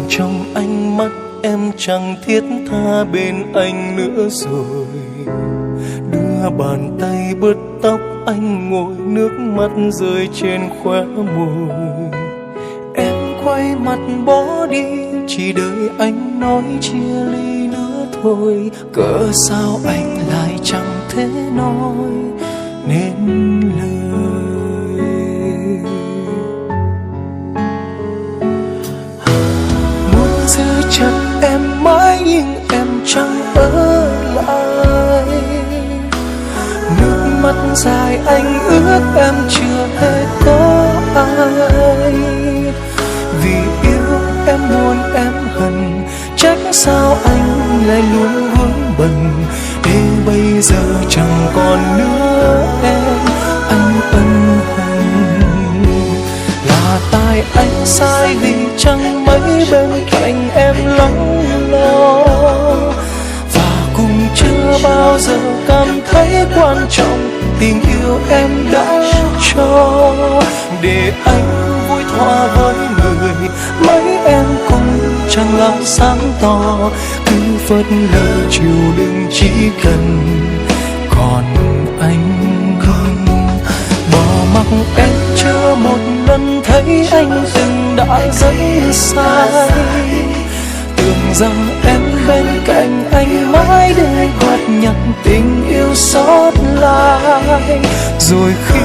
trong ánh mắt em chẳng thiết tha bên anh nữa rồi. Đưa bàn tay bứt tóc anh ngồi, nước mắt rơi trên khóe môi. Em quay mặt bỏ đi, chỉ đợi anh nói chia ly nữa thôi. Cớ sao anh lại chẳng thể nói nên lời. Muốn giữ chặt em mãi nhưng em chẳng ở lại. Nước mắt dài anh ước em chưa hề có ai. Vì yêu em buồn em hận, trách sao anh lại luôn vướng bận. Để bây giờ chẳng còn nữa em, anh ân hận. Là tại anh sai vì chẳng mấy bên cạnh em lắng lo. Và cũng chưa bao giờ cảm thấy quan trọng tình yêu em đã cho. Để anh vui thỏa với người, mấy em cũng chẳng làm sáng tỏ. Cứ phớt lờ chịu đựng chỉ cần. Còn anh bỏ mặc em chưa một lần thấy anh từng đã rất sai. Tưởng rằng em bên cạnh anh mãi để góp nhặt tình yêu sót lại. Rồi khi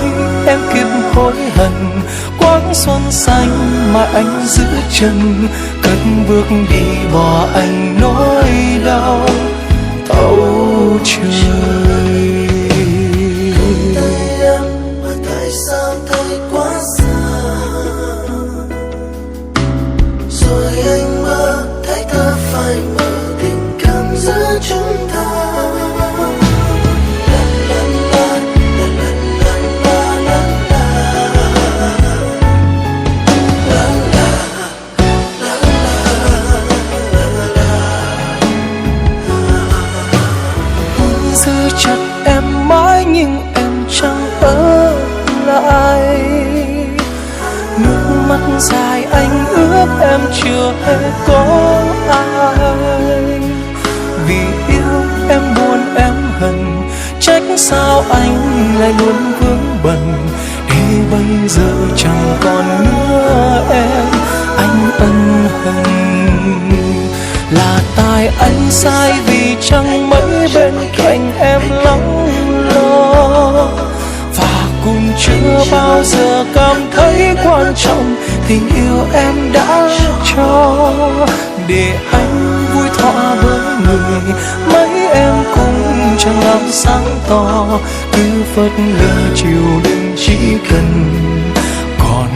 em kịp hối hận, quãng xuân xanh mà anh giữ chân, cất bước đi bỏ anh nỗi đau thấu trời. Cầm tay em mà tại sao thấy quá xa, rồi anh mơ thấy ta phải mở tình cảm giữa chúng ta. Giữ chặt em mãi nhưng em chẳng ở lại. Nước mắt dài anh ước em chưa hề có ai. Vì yêu em buồn em hận, trách sao anh lại luôn vướng bận. Để bây giờ chẳng còn nữa em, anh ân hận. Là tại anh sai vì chẳng mấy bên cạnh em lắng lo. Và cũng chưa bao giờ cảm thấy quan trọng tình yêu em đã cho. Để anh vui thỏa với người, mấy em cũng chẳng làm sáng tỏ. Cứ phớt lờ chịu đựng chỉ cần. Còn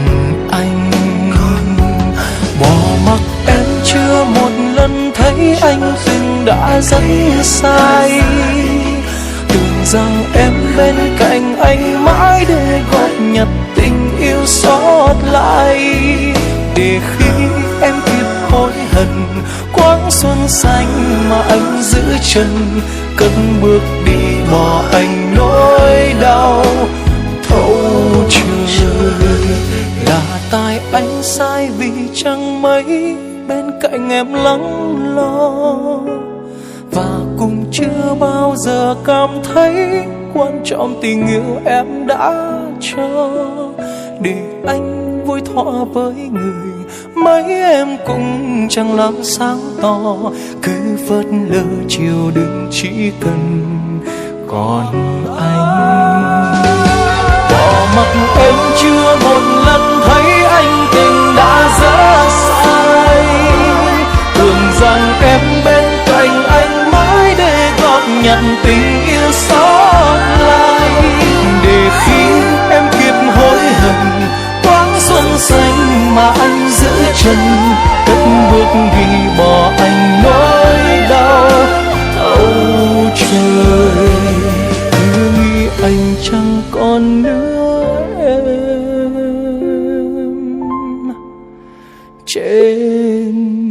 anh bỏ mặc em chưa một lần thấy anh từng đã rất sai. Tưởng rằng em bên cạnh anh mãi để góp nhặt tình yêu sót lại. Để khi em kịp hối hận, quãng xuân xanh mà anh giữ chân, cất bước đi bỏ anh nỗi đau thấu trời. Là tại anh sai vì chẳng mấy bên cạnh em lắng lo. Và cũng chưa bao giờ cảm thấy quan trọng tình yêu em đã cho. Để anh vui thỏa với người, mấy em cũng chẳng làm sáng tỏ. Cứ phớt lờ chịu đựng chỉ cần. Còn anh bỏ mặc em chưa một lần thấy anh tình đã rất sai. Tưởng rằng em bên cạnh anh mãi để góp nhặt tình yêu sót lại. Để khi em kịp hối hận, quãng xuân xanh mà anh giữ chân, cất bước đi bỏ anh nỗi đau thấu trời. Cứ nghĩ anh chẳng còn nữa em trên